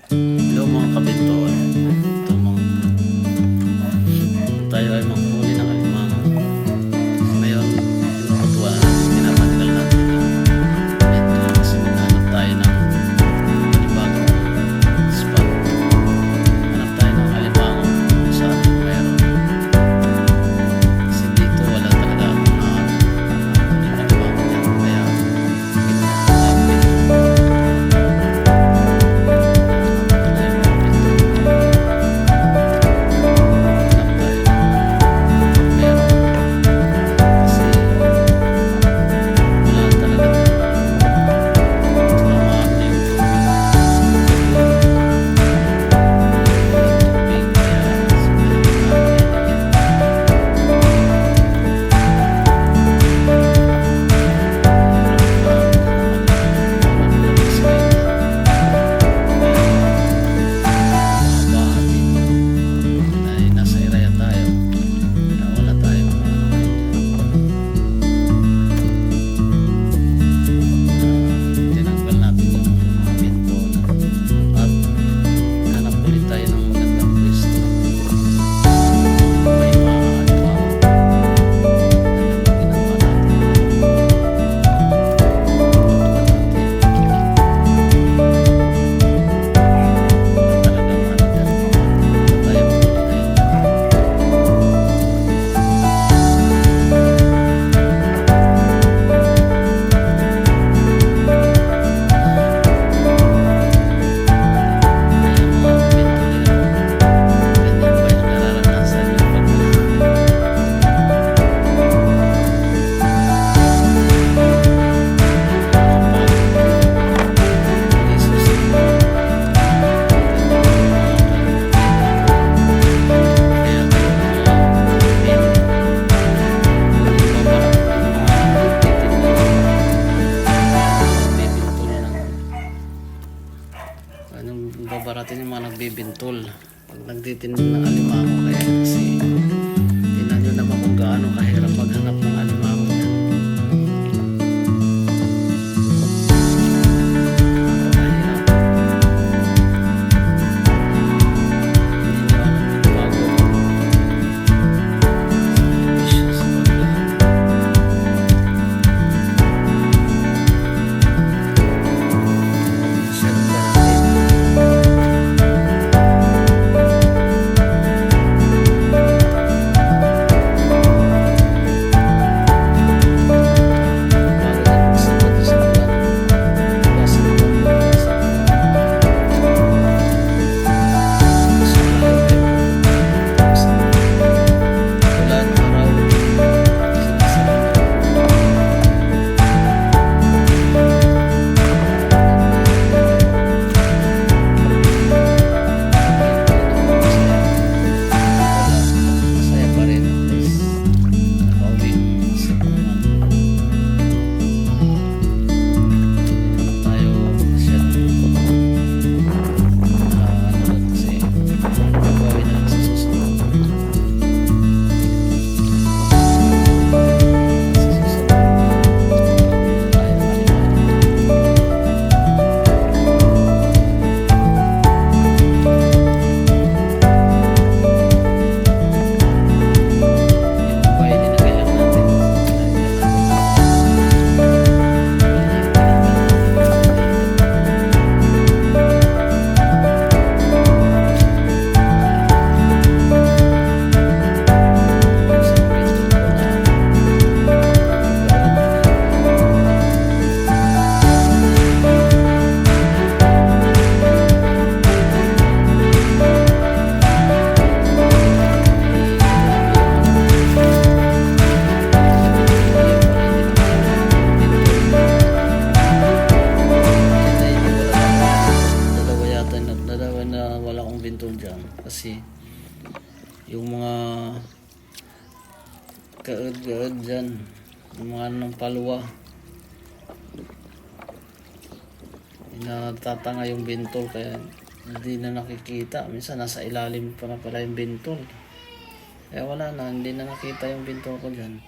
Hello mga kabintuan. Ito mga tayo ay manghuli ng alimango. Ngayon, pinapatuwa na natin, tinatanggal natin yung binto kasi maghanap tayo ng panibagong spot. Hanap tayo ng alimango kung saan meron. Kasi dito wala talaga akong alimango dyan. Kaya babaratin yung mga nagbibintol pag nagtitinda ng alimango. Kaya kasi tingnan nyo naman kung gaano kahirap maghanap ng alimango yan. Wala akong bintol dyan kasi yung mga kaad-kaad dyan, yung mga ng palwa, natatanga yung bintol kaya hindi na nakikita. Minsan nasa ilalim pa na pala yung bintol, kaya wala na, hindi na nakita yung bintol ko dyan.